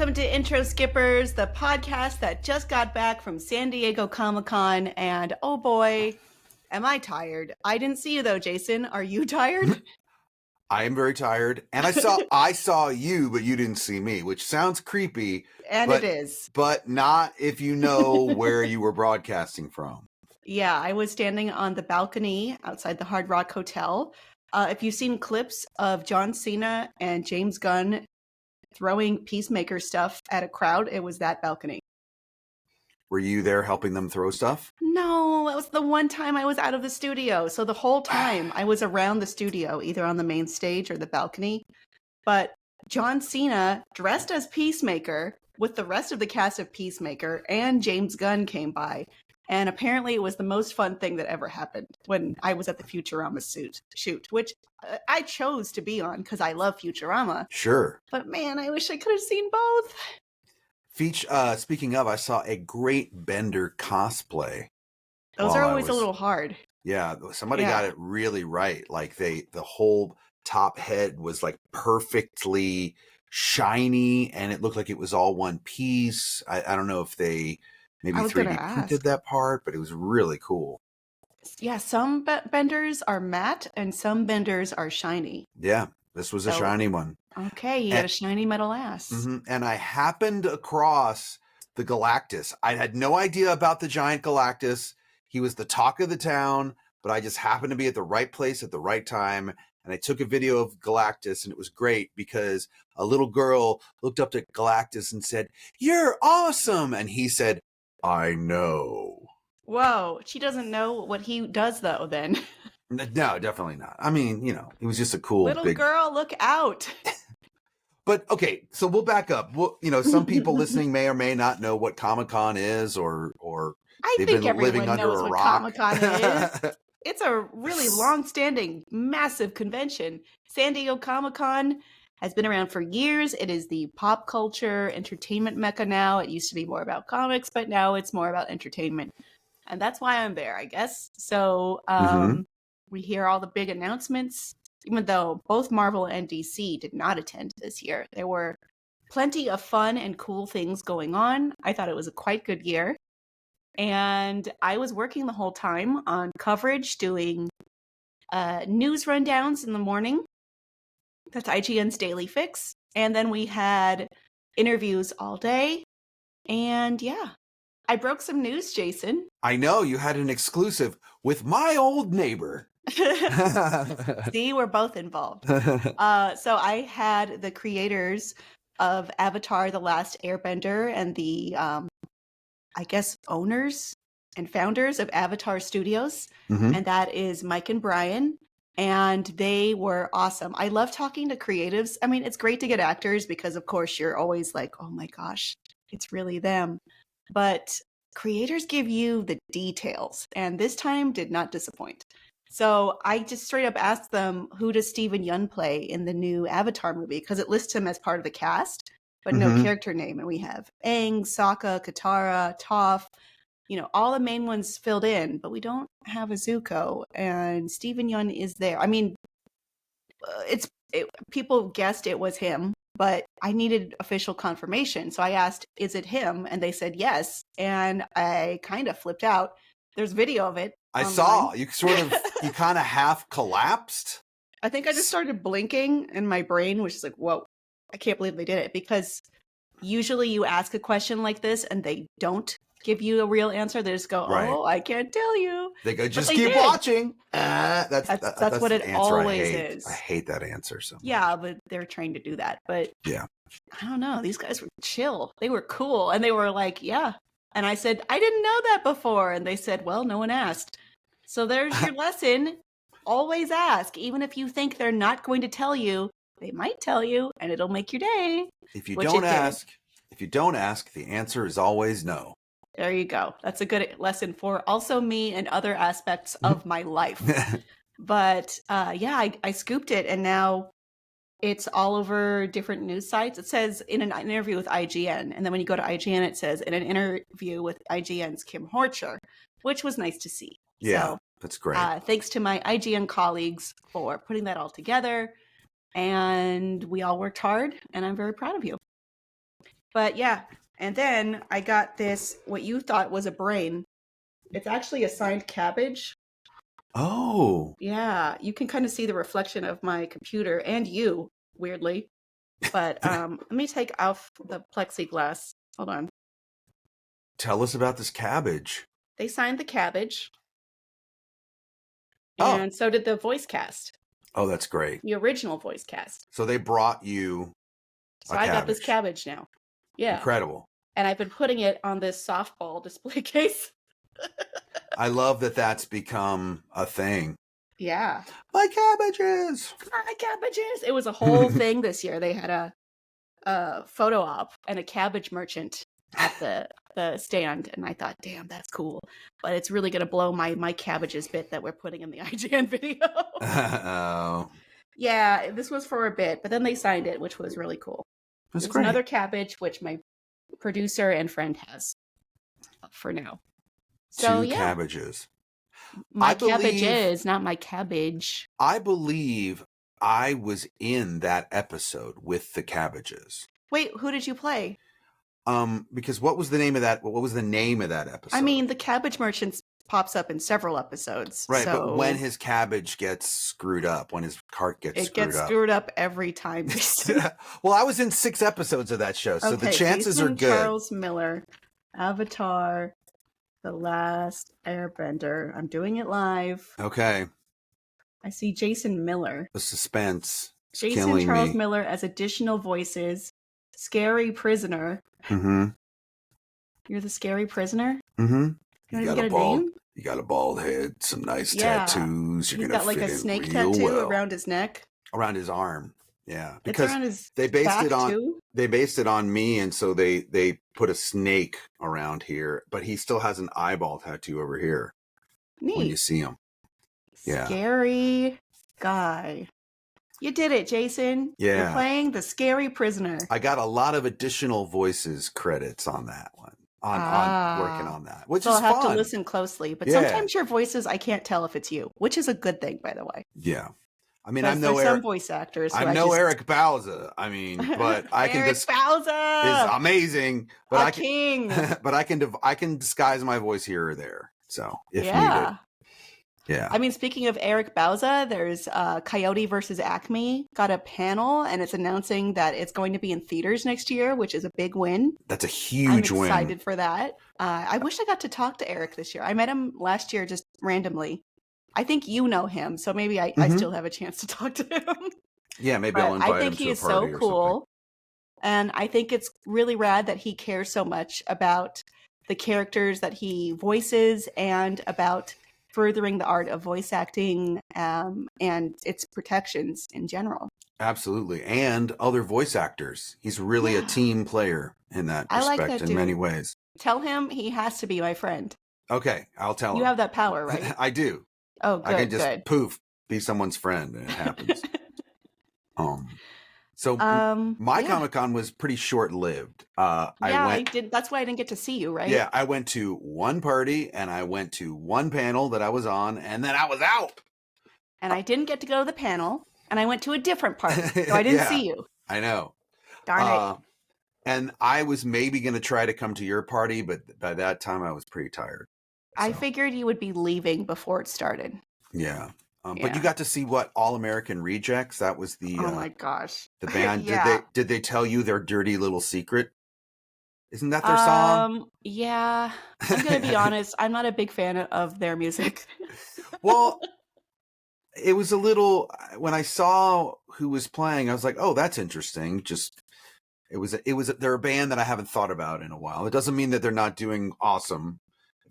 Welcome to Intro Skippers, the podcast that just got back from San Diego Comic-Con, and oh boy, am I tired. I didn't see you though, Jason. Are you tired? I am very tired, and I saw you, but you didn't see me, which sounds creepy. And it is. But not if you know where you were broadcasting from. Yeah, I was standing on the balcony outside the Hard Rock Hotel. If you've seen clips of John Cena and James Gunn throwing Peacemaker stuff at a crowd, it was that balcony. Were you there helping them throw stuff? No, that was the one time I was out of the studio. So the whole time I was around the studio, either on the main stage or the balcony. But John Cena, dressed as Peacemaker, with the rest of the cast of Peacemaker, and James Gunn came by. And apparently it was the most fun thing that ever happened when I was at the Futurama shoot, which I chose to be on because I love Futurama. Sure. But man, I wish I could have seen both. Speaking of, I saw a great Bender cosplay. Those are always a little hard. Yeah, somebody got it really right. Like the whole top head was like perfectly shiny, and it looked like it was all one piece. I don't know if they maybe 3D printed that part, but it was really cool. Yeah, some benders are matte and some benders are shiny. Yeah, this was a shiny one. Okay, you got a shiny metal ass. Mm-hmm. And I happened across the Galactus. I had no idea about the giant Galactus. He was the talk of the town, but I just happened to be at the right place at the right time. And I took a video of Galactus, and it was great because a little girl looked up to Galactus and said, "You're awesome." And he said, "I know." Whoa, she doesn't know what he does though then. No, definitely not. I mean, you know, he was just a cool little girl, look out. But okay, so we'll back up. Some people listening may or may not know what Comic-Con is, or they've been living under a rock. Comic-Con is. It's a really long-standing, massive convention. San Diego Comic-Con has been around for years. It is the pop culture entertainment mecca now. It used to be more about comics, but now it's more about entertainment. And that's why I'm there, I guess. So we hear all the big announcements, even though both Marvel and DC did not attend this year. There were plenty of fun and cool things going on. I thought it was a quite good year. And I was working the whole time on coverage, doing news rundowns in the morning. That's IGN's Daily Fix. And then we had interviews all day. And yeah, I broke some news, Jason. I know, you had an exclusive with my old neighbor. See, we're both involved. So I had the creators of Avatar: The Last Airbender and the I guess owners and founders of Avatar Studios, and that is Mike and Bryan, and they were awesome. I love talking to creatives. I mean, it's great to get actors because of course you're always like, oh my gosh, it's really them. But creators give you the details, and this time did not disappoint. So I just straight up asked them, who does Steven Yeun play in the new Avatar movie? Because it lists him as part of the cast, but no character name. And we have Aang, Sokka, Katara, Toph, all the main ones filled in, but we don't have a Zuko, and Steven Yeun is there. I mean, people guessed it was him, but I needed official confirmation. So I asked, is it him? And they said yes. And I kind of flipped out. There's video of it. I saw you you kind of half collapsed. I think I just started blinking and my brain was just like, whoa, I can't believe they did it. Because usually you ask a question like this and they don't give you a real answer. They just go, oh, I can't tell you. They go, just keep watching. That's what it always is. I hate that answer. So yeah, but they're trained to do that. But yeah, I don't know. These guys were chill. They were cool. And they were like, yeah. And I said, I didn't know that before. And they said, well, no one asked. So there's your lesson. Always ask. Even if you think they're not going to tell you, they might tell you, and it'll make your day. If you don't ask, the answer is always no. There you go. That's a good lesson for also me and other aspects of my life. But I scooped it, and now it's all over different news sites. It says in an interview with IGN, and then when you go to IGN, it says in an interview with IGN's Kim Horcher, which was nice to see. Yeah, so, that's great. Thanks to my IGN colleagues for putting that all together, and we all worked hard, and I'm very proud of you. But yeah, and then I got this, what you thought was a brain. It's actually a signed cabbage. Oh. Yeah, you can kind of see the reflection of my computer and you, weirdly. But let me take off the plexiglass. Hold on. Tell us about this cabbage. They signed the cabbage. Oh. And so did the voice cast. Oh, that's great. The original voice cast. So they brought you So I got this cabbage now. Yeah. Incredible. And I've been putting it on this softball display case. I love that that's become a thing. Yeah. My cabbages. My cabbages. It was a whole thing this year. They had a photo op and a cabbage merchant at the stand. And I thought, damn, that's cool. But it's really going to blow my cabbages bit that we're putting in the IGN video. Oh. Yeah, this was for a bit, but then they signed it, which was really cool. That's There's great. another cabbage, which my producer and friend has for now. So, Two cabbages. My cabbages, not my cabbage. I believe I was in that episode with the cabbages. Wait, who did you play? Because what was the name of that? What was the name of that episode? I mean, the Cabbage Merchant pops up in several episodes. Right, so but when his cabbage gets screwed up, when his cart gets screwed up. It gets screwed up every time. Well, I was in 6 episodes of that show, so the chances Jason are good. Charles Miller, Avatar, The Last Airbender. I'm doing it live. Okay. I see Jason Miller. The suspense. Jason Charles Miller as additional voices. Scary Prisoner. Mm-hmm. You're the scary prisoner? Mm-hmm. You got a name? You got a bald head, some nice tattoos. He's got like a snake tattoo around his neck. Around his arm. Yeah. Because they based it on too? They based it on me, and so they put a snake around here, but he still has an eyeball tattoo over here. Neat. When you see him. Yeah. Scary guy. You did it, Jason. Yeah. You're playing the scary prisoner. I got a lot of additional voices credits on that one. On working on that, which is fun. I'll have to listen closely, but sometimes your voices, I can't tell if it's you, which is a good thing, by the way. Yeah. I mean, I'm no some voice actors. I'm no Eric Bauza. I mean, but I can Eric Bauza is amazing. But king. But I can disguise my voice here or there. So if needed. Yeah. I mean, speaking of Eric Bauza, there's Coyote versus Acme got a panel, and it's announcing that it's going to be in theaters next year, which is a big win. That's a huge win. I'm excited for that. I wish I got to talk to Eric this year. I met him last year just randomly. I think you know him, so maybe I still have a chance to talk to him. Yeah, maybe I'll invite him to a party. I think he is so cool. And I think it's really rad that he cares so much about the characters that he voices and about furthering the art of voice acting and its protections in general. Absolutely. And other voice actors. He's really a team player in that respect in many ways. Tell him he has to be my friend. Okay, I'll tell him. You have that power, right? I do. Oh, good. I can just poof, be someone's friend, and it happens. My Comic-Con was pretty short-lived. I did. That's why I didn't get to see you, right? Yeah, I went to one party and I went to one panel that I was on, and then I was out. And I didn't get to go to the panel, and I went to a different party, so I didn't see you. I know. Darn it. And I was maybe going to try to come to your party, but by that time I was pretty tired. So. I figured you would be leaving before it started. Yeah. But you got to see what All American Rejects? That was the oh my gosh, the band. Did they tell you their dirty little secret? Isn't that their song? Yeah. I'm gonna be honest. I'm not a big fan of their music. Well, it was a little. When I saw who was playing, I was like, "Oh, that's interesting." They're a band that I haven't thought about in a while. It doesn't mean that they're not doing awesome.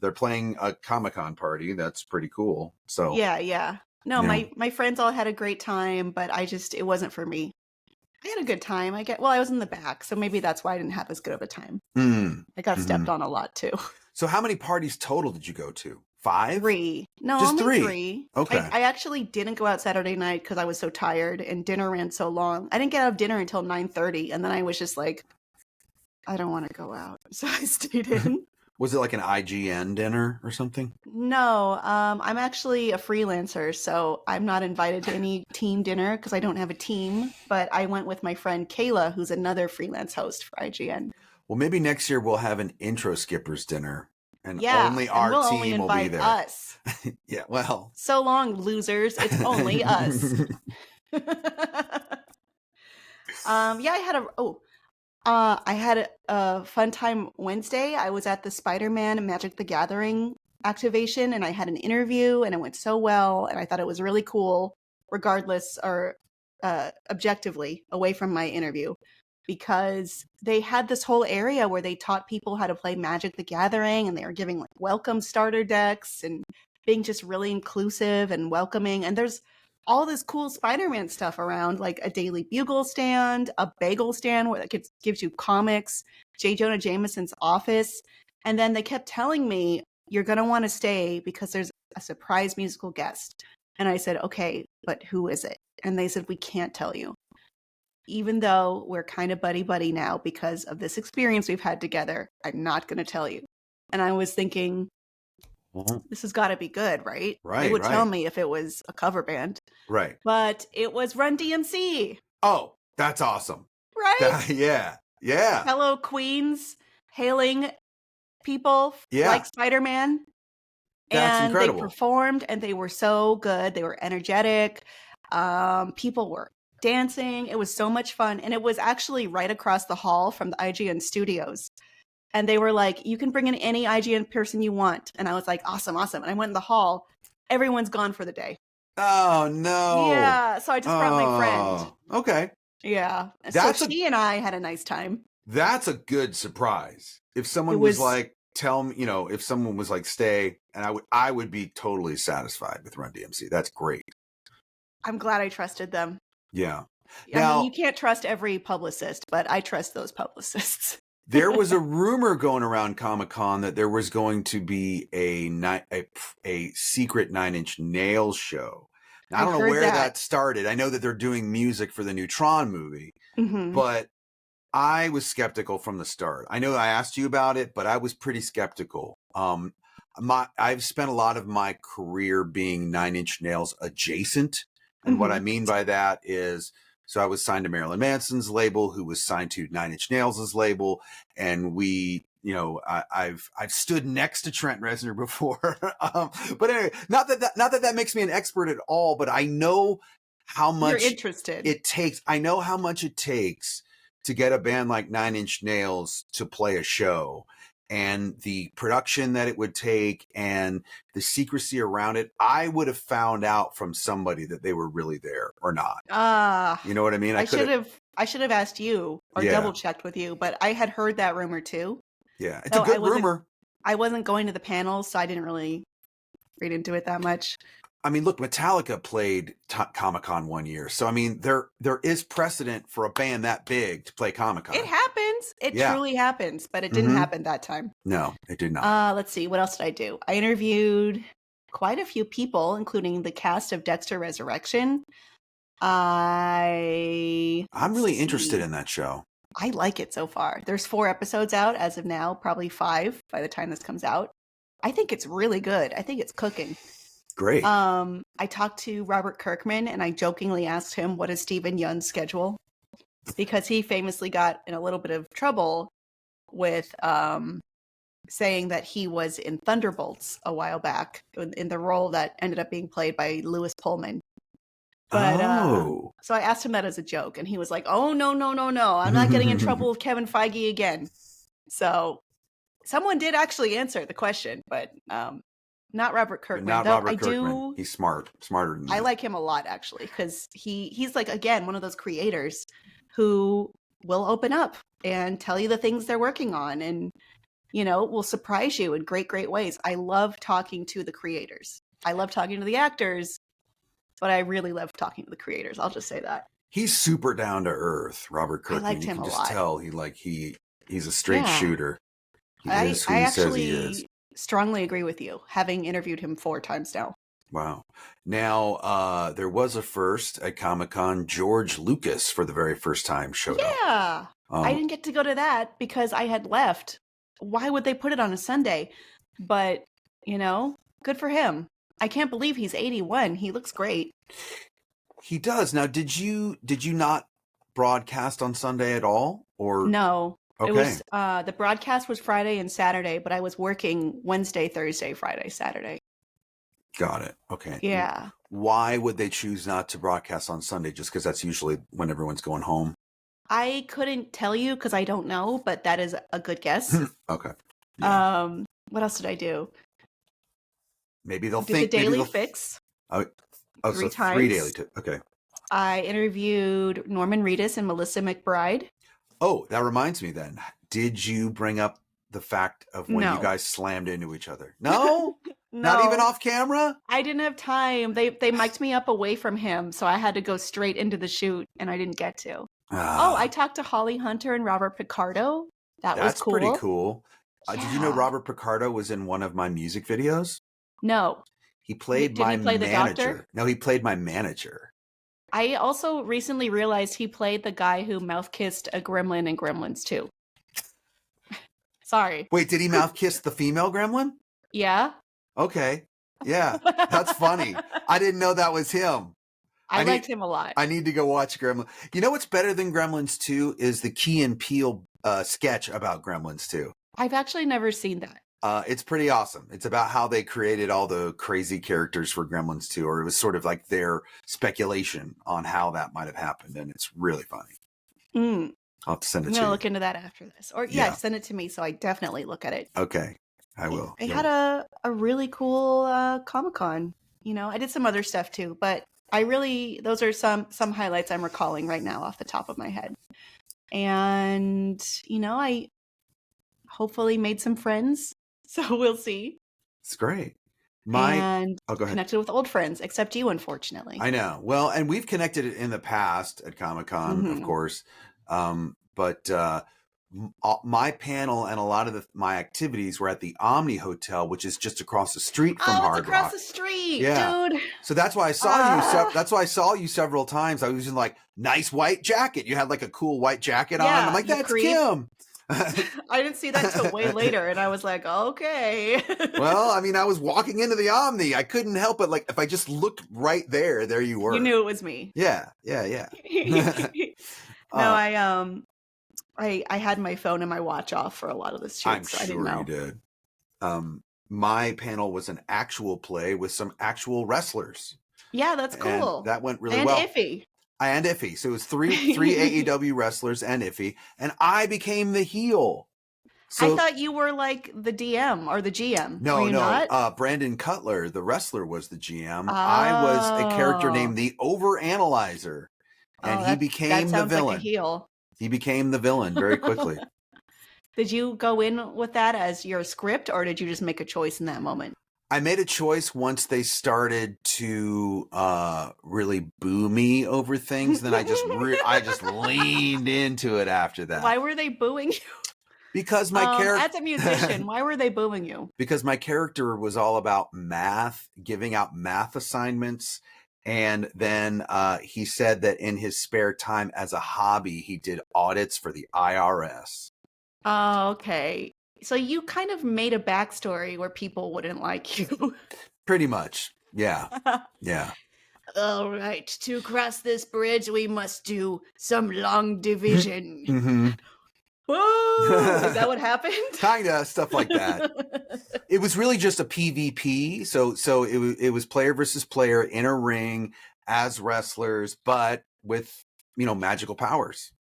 They're playing a Comic-Con party. That's pretty cool. So yeah. No, my friends all had a great time, but it wasn't for me. I had a good time. I was in the back, so maybe that's why I didn't have as good of a time. I got stepped on a lot too. So how many parties total did you go to? 5? 3. No, just only 3. 3. Okay. I actually didn't go out Saturday night because I was so tired and dinner ran so long. I didn't get out of dinner until 9:30, and then I was just like, I don't want to go out, so I stayed in. Was it like an IGN dinner or something? No, I'm actually a freelancer, so I'm not invited to any team dinner because I don't have a team. But I went with my friend Kayla, who's another freelance host for IGN. Well, maybe next year we'll have an intro skippers dinner, and Yeah, only and our we'll only team will be invite there. us. Yeah, well. So long, losers. It's only us. Yeah, I had a fun time Wednesday. I was at the Spider-Man Magic the Gathering activation, and I had an interview, and it went so well, and I thought it was really cool, regardless or objectively, away from my interview, because they had this whole area where they taught people how to play Magic the Gathering, and they were giving like welcome starter decks and being just really inclusive and welcoming. And there's all this cool Spider-Man stuff around, like a Daily Bugle stand, a bagel stand where it gives you comics, J. Jonah Jameson's office. And then they kept telling me, you're going to want to stay because there's a surprise musical guest. And I said, okay, but who is it? And they said, we can't tell you. Even though we're kind of buddy-buddy now because of this experience we've had together, I'm not going to tell you. And I was thinking, this has got to be good, right? Right, They would right. tell me if it was a cover band. Right. But it was Run DMC. Oh, that's awesome. Right? Yeah. Yeah. Hello, Queens, hailing people like Spider-Man. That's and incredible. They performed, and they were so good. They were energetic. People were dancing. It was so much fun. And it was actually right across the hall from the IGN studios. And they were like, you can bring in any IGN person you want. And I was like, awesome, awesome. And I went in the hall. Everyone's gone for the day. Oh, no. Yeah. So I just brought my friend. Okay. Yeah. So she and I had a nice time. That's a good surprise. If someone was like, tell me, if someone was like, stay, and I would be totally satisfied with Run DMC. That's great. I'm glad I trusted them. Yeah. I mean, you can't trust every publicist, but I trust those publicists. There was a rumor going around Comic-Con that there was going to be a secret 9 Inch Nails show. Now, I don't know where that started. I know that they're doing music for the new Tron movie, but I was skeptical from the start. I know I asked you about it, but I was pretty skeptical. I've spent a lot of my career being 9 Inch Nails adjacent. And what I mean by that is, so I was signed to Marilyn Manson's label, who was signed to 9 Inch Nails' label. And we, I've stood next to Trent Reznor before. But anyway, not that makes me an expert at all, but I know how much you're interested. It takes. I know how much it takes to get a band like 9 Inch Nails to play a show, and the production that it would take and the secrecy around it. I would have found out from somebody that they were really there or not. You know what I mean? I should have asked you or double checked with you, but I had heard that rumor too. Yeah, it's a good rumor. I wasn't going to the panels, so I didn't really read into it that much. I mean, look, Metallica played Comic-Con one year. So, I mean, there is precedent for a band that big to play Comic-Con. It happens. It truly happens, but it didn't happen that time. No, it did not. Let's see. What else did I do? I interviewed quite a few people, including the cast of Dexter Resurrection. I'm really interested in that show. I like it so far. There's 4 episodes out as of now, probably 5 by the time this comes out. I think it's really good. I think it's cooking. Great. I talked to Robert Kirkman, and I jokingly asked him, what is Steven Yeun's schedule? Because he famously got in a little bit of trouble with saying that he was in Thunderbolts a while back in the role that ended up being played by Lewis Pullman. But so I asked him that as a joke, and he was like, oh, no. I'm not getting in trouble with Kevin Feige again. So someone did actually answer the question, but not Robert Kirkman. Not Robert Kirkman. He's smarter than that. I like him a lot, actually, because he's like, again, one of those creators who will open up and tell you the things they're working on and, will surprise you in great, great ways. I love talking to the creators. I love talking to the actors, but I really love talking to the creators. I'll just say that. He's super down to earth, Robert Kirkman. I liked him a lot. You can just tell he's a straight shooter. I actually strongly agree with you, having interviewed him 4 times now. Wow. Now, there was a first at Comic-Con. George Lucas, for the very first time, showed up. Yeah. I didn't get to go to that because I had left. Why would they put it on a Sunday? But, good for him. I can't believe he's 81. He looks great. He does. Now, did you not broadcast on Sunday at all? Or no. It Okay. was the broadcast was Friday and Saturday, but I was working Wednesday, Thursday, Friday, Saturday. Got it. Okay. Yeah. Why would they choose not to broadcast on Sunday? Just because that's usually when everyone's going home? I couldn't tell you because I don't know, but that is a good guess. Okay. Yeah. What else did I do? Maybe they'll Did think the maybe Daily they'll Fix oh, three so 3 times. daily. Okay. I interviewed Norman Reedus and Melissa McBride. Oh, that reminds me then. Did you bring up the fact of when you No. guys slammed into each other? No? No. Not even off camera? I didn't have time. They mic'd me up away from him, so I had to go straight into the shoot, and I didn't get to. Oh, I talked to Holly Hunter and Robert Picardo. That was That's cool. pretty cool. Did you know Yeah. Robert Picardo was in one of my music videos? No. He played Did he my play the manager. doctor? No, he played my manager. I also recently realized he played the guy who mouth kissed a gremlin in Gremlins 2. Sorry. Wait, did he mouth kiss the female gremlin? Yeah. Okay. Yeah, that's funny. I didn't know that was him. I liked him a lot. I need to go watch Gremlins. You know what's better than Gremlins 2 is the Key and Peele sketch about Gremlins 2. I've actually never seen that. It's pretty awesome. It's about how they created all the crazy characters for Gremlins 2, or it was sort of like their speculation on how that might have happened, and it's really funny. I'll have to send it I'm to going to you. look into that after this. Or, Yeah. send it to me so I definitely look at it. Okay, I will. They had a really cool Comic-Con. You know, I did some other stuff too, but those are some highlights I'm recalling right now off the top of my head. And, you know, I hopefully made some friends. So we'll see. It's great. And go ahead. connected with old friends, except you, unfortunately. I know. Well, and we've connected in the past at Comic-Con, of course. But my panel and a lot of my activities were at the Omni Hotel, which is just across the street from Hard it's across Rock. the street, Yeah. dude. So that's why I saw you. That's why I saw you several times. I was in like, nice white jacket. You had like a cool white jacket on. I'm like, that's Kim. I didn't see that till way later, and I was like, okay. Well, I mean, I was walking into the Omni. I couldn't help it. Like, if I just looked right there you were. You knew it was me. Yeah. No, I had my phone and my watch off for a lot of this shoot. I'm so I didn't sure know. you did. My panel was an actual play with some actual wrestlers. Yeah, that's cool. And that went really and well. Iffy. And Iffy. So it was three AEW wrestlers and Iffy. And I became the heel. So, I thought you were like the DM or the GM. No, were you not? Brandon Cutler, the wrestler, was the GM. I was a character named the Overanalyzer. And he became the villain. Like a heel. He became the villain very quickly. Did you go in with that as your script, or did you just make a choice in that moment? I made a choice once they started to really boo me over things. Then I just leaned into it after that. Why were they booing you? Because my character, as a musician, why were they booing you? Because my character was all about math, giving out math assignments. And then he said that in his spare time as a hobby, he did audits for the IRS. Oh, okay. So you kind of made a backstory where people wouldn't like you. Pretty much. Yeah. Yeah. All right. To cross this bridge, we must do some long division. Mm-hmm. Whoa! Is that what happened? Kinda, stuff like that. It was really just a PvP. So it was player versus player in a ring as wrestlers, but with, magical powers.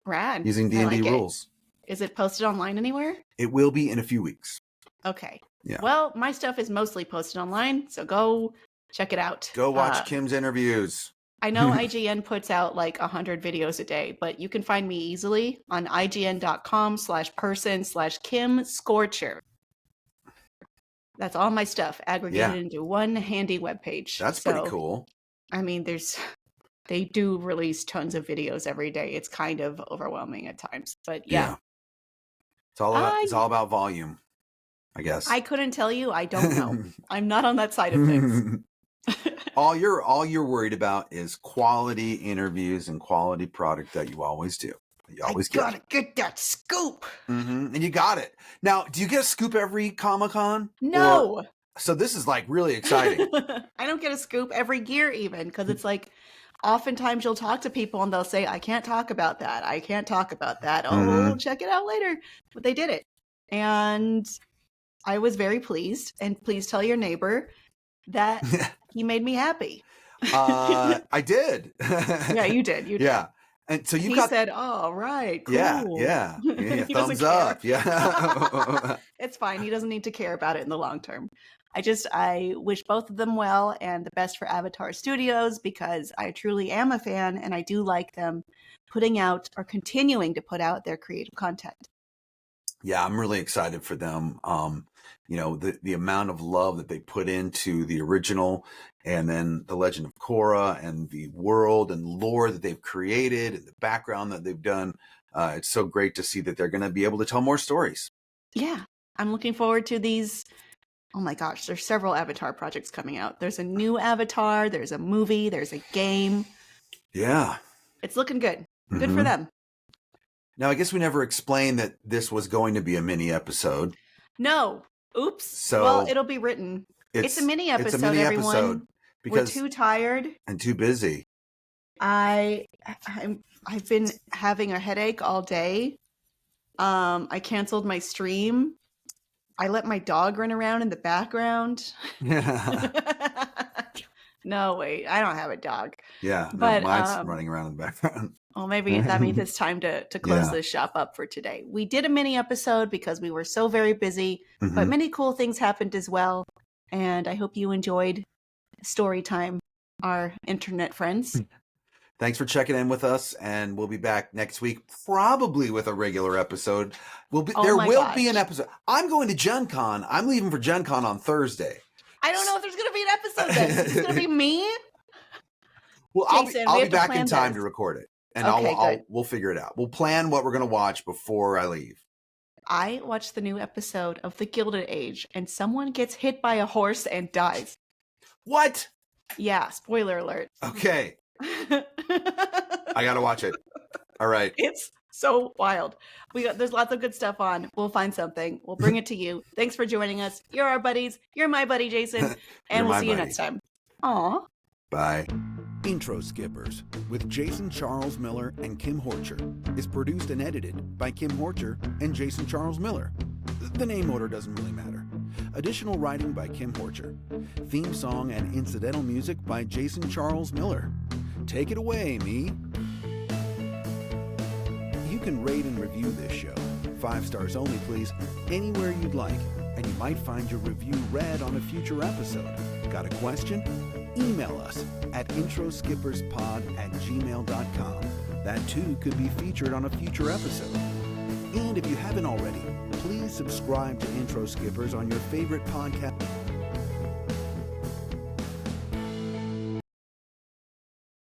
Rad. Using D&D rules. Is it posted online anywhere? It will be in a few weeks. Okay. Yeah. Well, my stuff is mostly posted online, so go check it out. Go watch Kim's interviews. I know IGN puts out like 100 videos a day, but you can find me easily on ign.com/person/Kim Scorcher. That's all my stuff aggregated into one handy webpage. That's pretty cool. I mean, they do release tons of videos every day. It's kind of overwhelming at times, but yeah. It's all about volume, I guess. I couldn't tell you. I don't know. I'm not on that side of things. All you're worried about is quality interviews and quality product that you always do. You always gotta get that scoop. Mm-hmm. And you got it. Now, do you get a scoop every Comic-Con? No. So this is like really exciting. I don't get a scoop every year even, because it's like oftentimes you'll talk to people and they'll say, I can't talk about that. I can't talk about that. Oh, we'll check it out later. But they did it. And I was very pleased. And please tell your neighbor that he made me happy. I did. Yeah, you did. You did. Yeah. And so he said, oh, right. Cool. Yeah. Thumbs up. Yeah. It's fine. He doesn't need to care about it in the long term. I wish both of them well and the best for Avatar Studios, because I truly am a fan and I do like them putting out or continuing to put out their creative content. Yeah, I'm really excited for them. The amount of love that they put into the original and then the Legend of Korra and the world and lore that they've created and the background that they've done. It's so great to see that they're going to be able to tell more stories. Yeah, I'm looking forward to these. Oh my gosh, there's several Avatar projects coming out. There's a new Avatar, there's a movie, there's a game. Yeah. It's looking good. Good for them. Now, I guess we never explained that this was going to be a mini episode. No. Oops. So well, it'll be written. It's a mini episode, everyone. Because we're too tired. And too busy. I've been having a headache all day. I canceled my stream. I let my dog run around in the background. No, wait, I don't have a dog. Yeah, but mine's running around in the background. Well, maybe that means it's time to close this shop up for today. We did a mini episode because we were so very busy, but many cool things happened as well. And I hope you enjoyed story time, our internet friends. Thanks for checking in with us, and we'll be back next week, probably with a regular episode. There will be an episode. I'm going to Gen Con. I'm leaving for Gen Con on Thursday. I don't know if there's going to be an episode then. Is this going to be me? Well, Jason, I'll be back in time to record it, and we'll figure it out. We'll plan what we're going to watch before I leave. I watched the new episode of The Gilded Age, and someone gets hit by a horse and dies. What? Yeah, spoiler alert. Okay. I got to watch it. All right. It's so wild. There's lots of good stuff on. We'll find something. We'll bring it to you. Thanks for joining us. You're our buddies. You're my buddy, Jason. And we'll see you next time. Aw. Bye. Intro Skippers with Jason Charles Miller and Kim Horcher is produced and edited by Kim Horcher and Jason Charles Miller. The name order doesn't really matter. Additional writing by Kim Horcher. Theme song and incidental music by Jason Charles Miller. Take it away, me. You can rate and review this show, 5 stars only please, anywhere you'd like, and you might find your review read on a future episode. Got a question? Email us at introskipperspod@gmail.com. That too could be featured on a future episode. And if you haven't already, please subscribe to Intro Skippers on your favorite podcast.